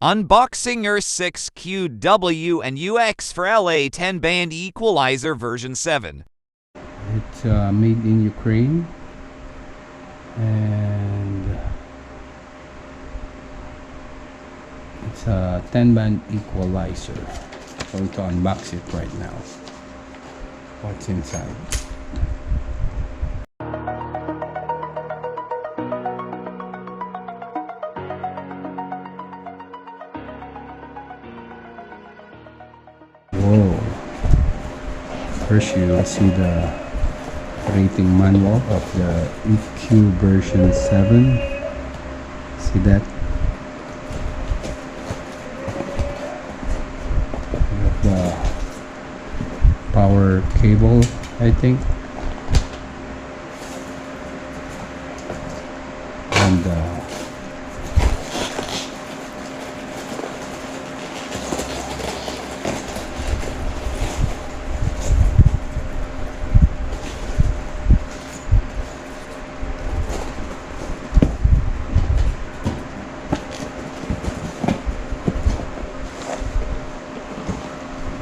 Unboxing UR6QW and UX4LA 10-band equalizer version 7. It's made in Ukraine, and it's a 10-band equalizer. Going to unbox it right now. What's inside? Whoa! First, you will see the rating manual of the EQ version 7. See that? We have the power cable, I think, and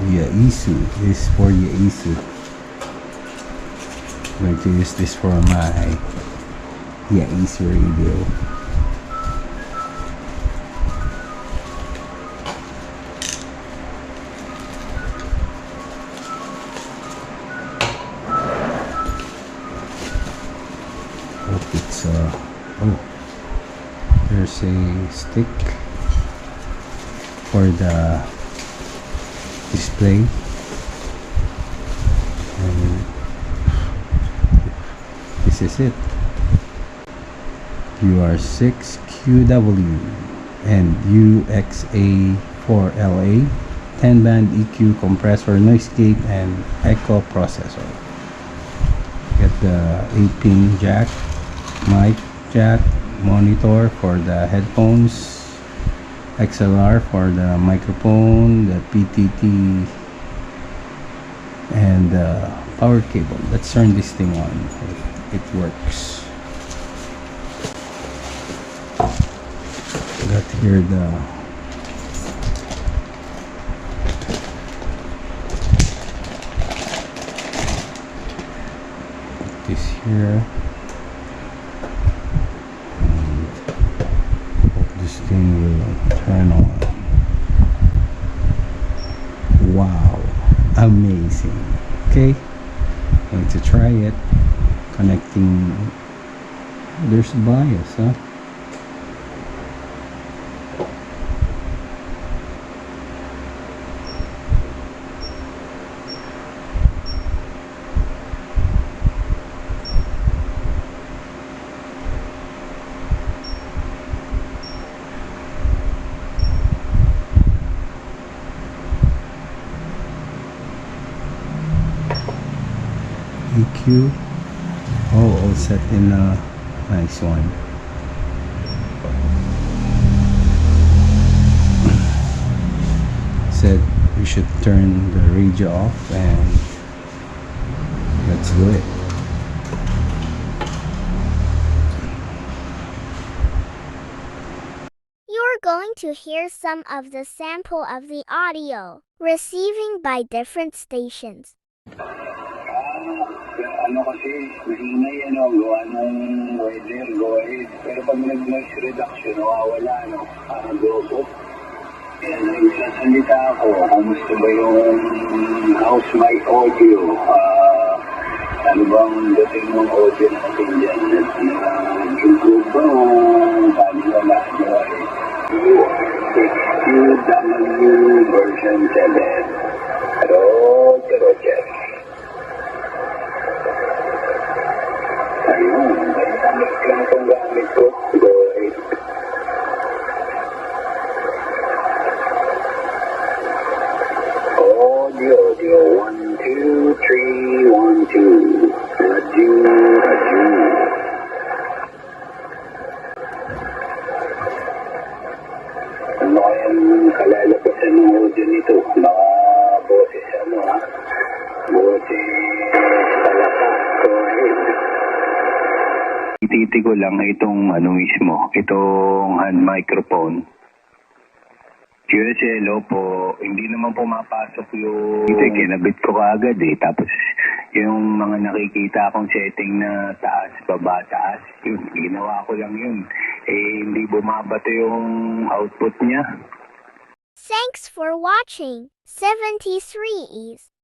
Yaisu. This is for Yaisu. I'm going to use this for my Yaisu radio. Hope it's oh, there's a stick for the display, and this is it. UR6QW and UX4LA 10-band EQ compressor, noise gate, and echo processor. Get the 8-pin jack, mic jack, monitor for the headphones, XLR for the microphone, the PTT, and the power cable. Let's turn this thing on if it works. Got here the put this here. This thing will turn on. Wow, amazing. Okay, going to try it. Connecting. There's bias, huh? EQ, all set in a nice one. Said we should turn the radio off, and let's do it. You're going to hear some of the sample of the audio receiving by different stations. Ano kasi, mahinay gawa ng weather, go ahead. Pero pag nag-noise reduction, nawawala, parang goso. Kaya nagsasalita ako, kumusta ba yung house mic audio? Ano bang dating ng audio natin dyan? Nag-improve ba o paano wala? UR6QW version 7. Roger. Ayun, may gamit lang itong gamit ko. Go ahead. Audio. 1, 2, 3, 1, 2. Radyo. Ano kayang kalalabasan ng audio nito? Mga boses, boses palaka. Go ahead. Ititi ko lang itong mismo, itong hand microphone. QSL, po, hindi naman pumapasok yung... Ito, kinabit ko kaagad Tapos, yung mga nakikita akong setting na taas, baba, taas, yun, ginawa ko lang yun. Hindi bumabato yung output niya. Thanks for watching. 73 E's.